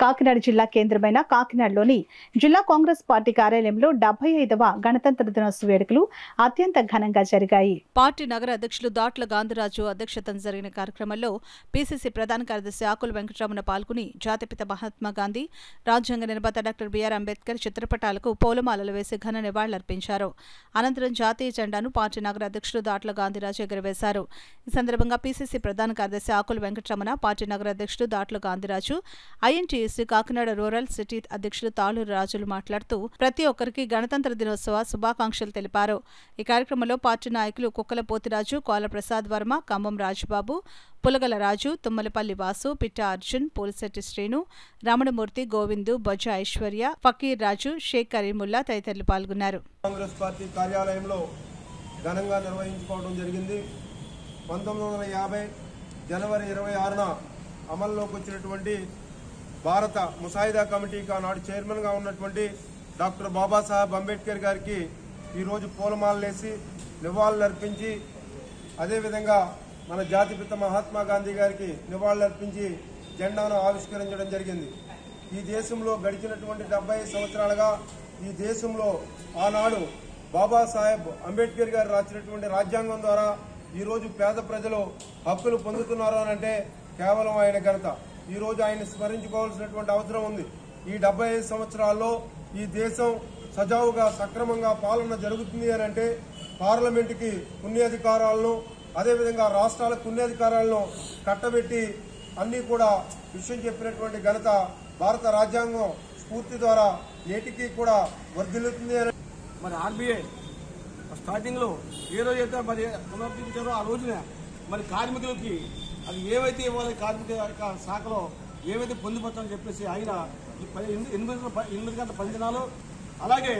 కాకినాడ జిల్లా కేంద్రమైన కాకినాడలోని జిల్లా కాంగ్రెస్ పార్టీ కార్యాలయంలో 75వ గణతంత్ర దినోత్సవ వేడుకలు అత్యంత ఘనంగా జరిగాయి. పార్టీ నగర అధ్యక్షులు దాట్ల గాంధీరాజు అధ్యక్షతన జరిగిన కార్యక్రమంలో పీసీసీ ప్రధాన కార్యదర్శి ఆకుల వెంకటరమణ పాల్గొని జాతిపిత మహాత్మా గాంధీ, రాజ్యాంగ నిర్మాత డాక్టర్ బిఆర్ అంబేద్కర్ చిత్రపటాలకు పూలమాలలు వేసి ఘన నివాళులర్పించారు. అనంతరం జాతీయ జెండాను పార్టీ నగర అధ్యక్షులు దాట్ల గాంధీరాజు ఎగురవేశారు. ఈ సందర్భంగా పీసీసీ ప్రధాన కార్యదర్శి ఆకుల వెంకటరమణ, పార్టీ నగర అధ్యక్షుడు Datla Gandhiraju, INTUC Kakinada rural city అధ్యక్షులు తాళూరు రాజులు మాట్లాడుతూ ప్రతి ఒక్కరికి గణతంత్ర దినోత్సవ శుభాకాంక్షలు తెలిపారు. ఈ కార్యక్రమంలో పార్టీ నాయకులు కుక్కల పోతిరాజు, కోల ప్రసాద్ వర్మ, కంబం రాజుబాబు, పులగల రాజు, తుమ్మలపల్లి వాసు, పిట్ట అర్జున్, పూలశెట్టి శ్రీను, రమణమూర్తి, గోవిందు, బొజ్జ ఐశ్వర్య, ఫకీర్ రాజు, షేక్ కరీముల్లా తదితరులు పాల్గొన్నారు. కాంగ్రెస్ పార్టీ కార్యాలయంలో ఘనంగా నిర్వహించుకోవడం జరిగింది. 1950 జనవరి 26న అమల్లోకి వచ్చినటువంటి భారత ముసాయిదా కమిటీకి ఆనాడు చైర్మన్గా ఉన్నటువంటి డాక్టర్ బాబాసాహెబ్ అంబేద్కర్ గారికి ఈరోజు పూలమాలలేసి నివాళులర్పించి, అదేవిధంగా మన జాతిపిత మహాత్మా గాంధీ గారికి నివాళులర్పించి జెండాను ఆవిష్కరించడం జరిగింది. ఈ దేశంలో గడిచినటువంటి 70 సంవత్సరాలుగా ఈ దేశంలో ఆనాడు బాబాసాహెబ్ అంబేద్కర్ గారు రాసినటువంటి రాజ్యాంగం ద్వారా ఈరోజు పేద ప్రజలు హక్కులు పొందుతున్నారు అనంటే కేవలం ఆయన ఘనత. ఈరోజు ఆయన స్మరించుకోవాల్సినటువంటి అవసరం ఉంది. ఈ 75 సంవత్సరాల్లో ఈ దేశం సజావుగా సక్రమంగా పాలన జరుగుతుంది అని అంటే పార్లమెంటుకి పుణ్యాధికారాలను, అదేవిధంగా రాష్ట్రాల పుణ్యాధికారాలను కట్టబెట్టి అన్ని కూడా విషయం చెప్పినటువంటి ఘనత భారత రాజ్యాంగం స్ఫూర్తి ద్వారా నేటికి కూడా వర్ధిల్లుతుంది అని. మరి ఆర్బీఐ స్టార్టింగ్ లో ఏ రోజైతే మరి పునరుద్ధరించారో ఆ రోజున మరి కార్మికులకి అది ఏవైతే ఇవ్వాలి, కార్మిక శాఖలో ఏవైతే పొందుపరచాలని చెప్పేసి ఆయన 8 గంటల పని దినాలు, అలాగే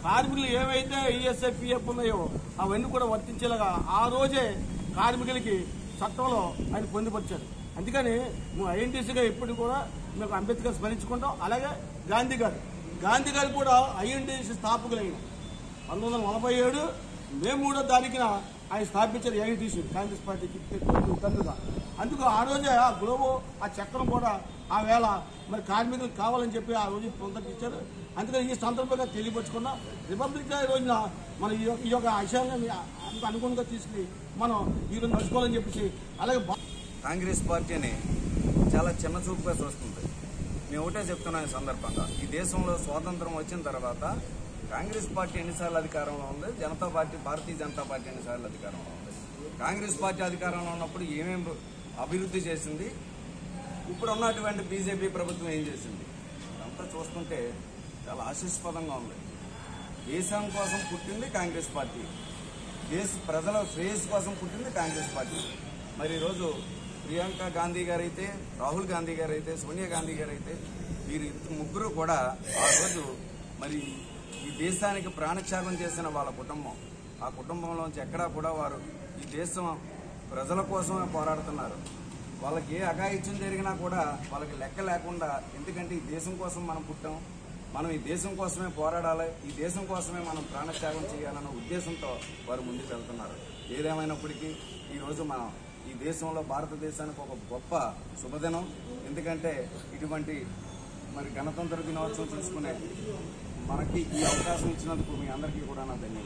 కార్మికులు ఏవైతే ఈఎస్ఐ పిఎఫ్ ఉన్నాయో అవన్నీ కూడా వర్తించేలాగా ఆ రోజే కార్మికులకి చట్టంలో ఆయన పొందుపరిచారు. అందుకని మేము ఐఎన్టీసీగా ఎప్పుడు కూడా మేము అంబేద్కర్ స్మరించుకుంటాం. అలాగే గాంధీ గారు కూడా ఐఎన్టీసీ స్థాపకులైన 1947 మే 3వ తారీఖున ఆయన స్థాపించారు ఐఎన్టీసీ, కాంగ్రెస్ పార్టీకి తండ్రిగా. అందుకు ఆ రోజే ఆ గ్లోబో ఆ చక్రం కూడా ఆ వేళ మరి కార్మికులకు కావాలని చెప్పి ఆ రోజు పొందకిచ్చారు. అందుకని ఈ సందర్భంగా తెలియపరుచుకున్న రిపబ్లిక్ డే రోజున మనం ఈ యొక్క విషయాన్ని అంత అనుగుణంగా తీసుకుని మనం ఈరోజు నడుచుకోవాలని చెప్పేసి. అలాగే కాంగ్రెస్ పార్టీని చాలా చిన్న చూపుగా చూస్తుంది. మేము ఒకటే చెప్తున్నాం ఈ సందర్భంగా, ఈ దేశంలో స్వాతంత్రం వచ్చిన తర్వాత కాంగ్రెస్ పార్టీ ఎన్నిసార్లు అధికారంలో ఉంది, భారతీయ జనతా పార్టీ ఎన్నిసార్లు అధికారంలో ఉంది. కాంగ్రెస్ పార్టీ అధికారంలో ఉన్నప్పుడు ఏమేమి అభివృద్ధి చేసింది, ఇప్పుడు ఉన్నటువంటి బీజేపీ ప్రభుత్వం ఏం చేసింది, ఇదంతా చూస్తుంటే చాలా ఆశాస్పదంగా ఉంది. దేశం కోసం పుట్టింది కాంగ్రెస్ పార్టీ, దేశ ప్రజల శ్రేయస్సు కోసం పుట్టింది కాంగ్రెస్ పార్టీ. మరి ఈరోజు ప్రియాంక గాంధీ గారైతే, రాహుల్ గాంధీ గారైతే, సోనియా గాంధీ గారైతే వీరు ముగ్గురు కూడా ఆ రోజు మరి ఈ దేశానికి ప్రాణత్యాగం చేసిన వాళ్ళ కుటుంబం, ఆ కుటుంబంలోంచి ఎక్కడా కూడా వారు ఈ దేశం ప్రజల కోసమే పోరాడుతున్నారు. వాళ్ళకి ఏ అఘాయిత్యం జరిగినా కూడా వాళ్ళకి లెక్క లేకుండా, ఎందుకంటే ఈ దేశం కోసం మనం పుట్టాం, మనం ఈ దేశం కోసమే పోరాడాలి, ఈ దేశం కోసమే మనం ప్రాణత్యాగం చేయాలన్న ఉద్దేశంతో వారు ముందుకు వెళ్తున్నారు. ఏదేమైనప్పటికీ ఈరోజు మనం ఈ దేశంలో భారతదేశానికి ఒక గొప్ప శుభదినం. ఎందుకంటే ఇటువంటి మరి గణతంత్ర దినోత్సవం చూసుకునే మనకి ఈ అవకాశం ఇచ్చినందుకు మీ అందరికీ కూడా నా ధన్యవాదాలు.